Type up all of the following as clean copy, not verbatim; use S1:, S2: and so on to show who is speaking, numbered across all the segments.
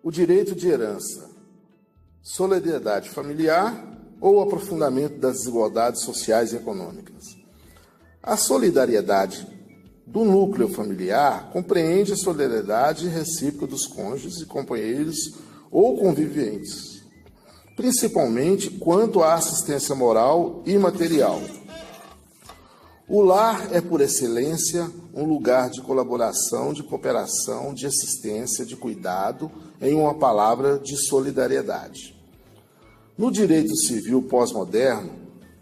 S1: o direito de herança, solidariedade familiar ou aprofundamento das desigualdades sociais e econômicas. A solidariedade do núcleo familiar compreende a solidariedade recíproca dos cônjuges e companheiros ou conviventes, principalmente quanto à assistência moral e material. O lar é, por excelência, um lugar de colaboração, de cooperação, de assistência, de cuidado, em uma palavra, de solidariedade. No direito civil pós-moderno,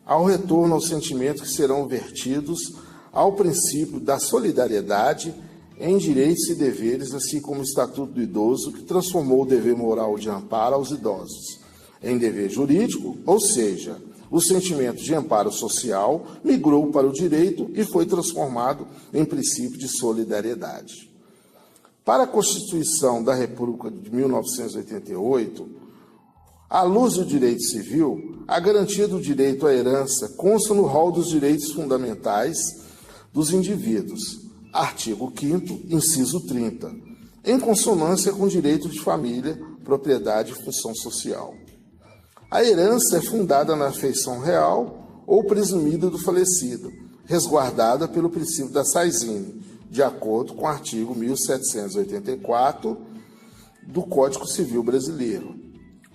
S1: há um retorno aos sentimentos que serão vertidos ao princípio da solidariedade em direitos e deveres, assim como o Estatuto do Idoso, que transformou o dever moral de amparo aos idosos em dever jurídico, ou seja, o sentimento de amparo social migrou para o direito e foi transformado em princípio de solidariedade. Para a Constituição da República de 1988, à luz do direito civil, a garantia do direito à herança consta no rol dos direitos fundamentais dos indivíduos, artigo 5º, inciso 30, em consonância com o direito de família, propriedade e função social. A herança é fundada na afeição real ou presumida do falecido, resguardada pelo princípio da Saizine, de acordo com o artigo 1784 do Código Civil Brasileiro.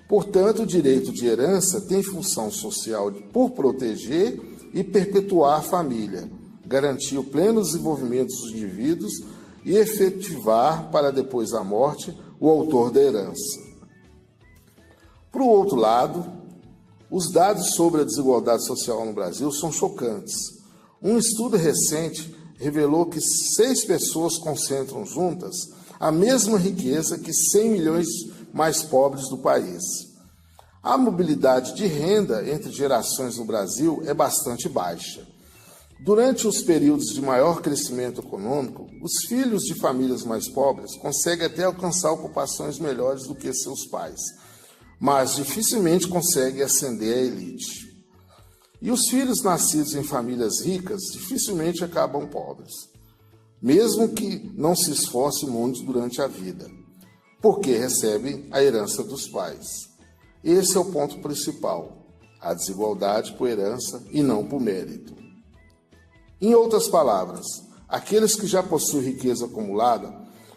S1: Portanto, o direito de herança tem função social por proteger e perpetuar a família, garantir o pleno desenvolvimento dos indivíduos e efetivar, para depois da morte, o autor da herança. Por outro lado, os dados sobre a desigualdade social no Brasil são chocantes. Um estudo recente revelou que 6 pessoas concentram juntas a mesma riqueza que 100 milhões mais pobres do país. A mobilidade de renda entre gerações no Brasil é bastante baixa. Durante os períodos de maior crescimento econômico, os filhos de famílias mais pobres conseguem até alcançar ocupações melhores do que seus pais, mas dificilmente conseguem ascender à elite. E os filhos nascidos em famílias ricas dificilmente acabam pobres, mesmo que não se esforcem muito durante a vida, porque recebem a herança dos pais. Esse é o ponto principal, a desigualdade por herança e não por mérito. Em outras palavras, aqueles que já possuem riqueza acumulada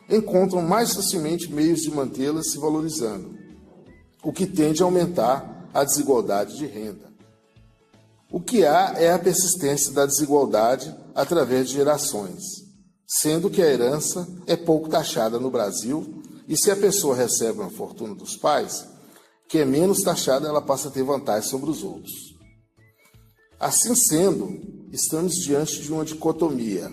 S1: encontram mais facilmente meios de mantê-la se valorizando, o que tende a aumentar a desigualdade de renda. O que há é a persistência da desigualdade através de gerações, sendo que a herança é pouco taxada no Brasil e se a pessoa recebe uma fortuna dos pais, que é menos taxada, ela passa a ter vantagem sobre os outros. Assim sendo, estamos diante de uma dicotomia.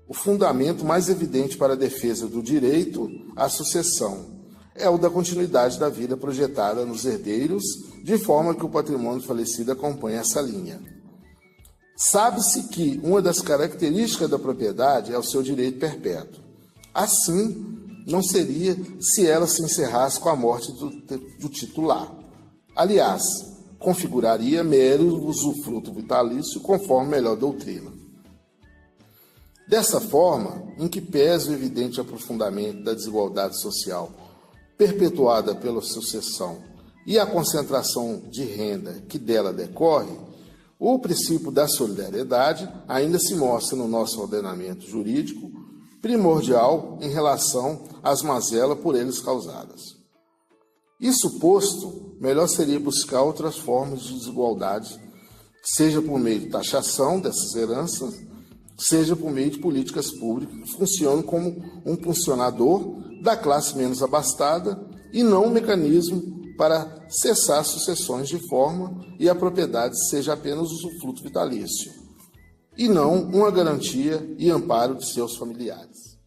S1: O fundamento mais evidente para a defesa do direito à sucessão é o da continuidade da vida projetada nos herdeiros, de forma que o patrimônio falecido acompanhe essa linha. Sabe-se que uma das características da propriedade é o seu direito perpétuo. Assim, não seria se ela se encerrasse com a morte do titular. Aliás, configuraria mero usufruto vitalício conforme melhor doutrina. Dessa forma, em que pese o evidente aprofundamento da desigualdade social perpetuada pela sucessão e a concentração de renda que dela decorre, o princípio da solidariedade ainda se mostra no nosso ordenamento jurídico primordial em relação às mazelas por eles causadas. Isso posto, melhor seria buscar outras formas de desigualdade, seja por meio de taxação dessas heranças, seja por meio de políticas públicas que funcionam como um funcionador da classe menos abastada e não um mecanismo para cessar sucessões de forma e a propriedade seja apenas usufruto vitalício, e não uma garantia e amparo de seus familiares.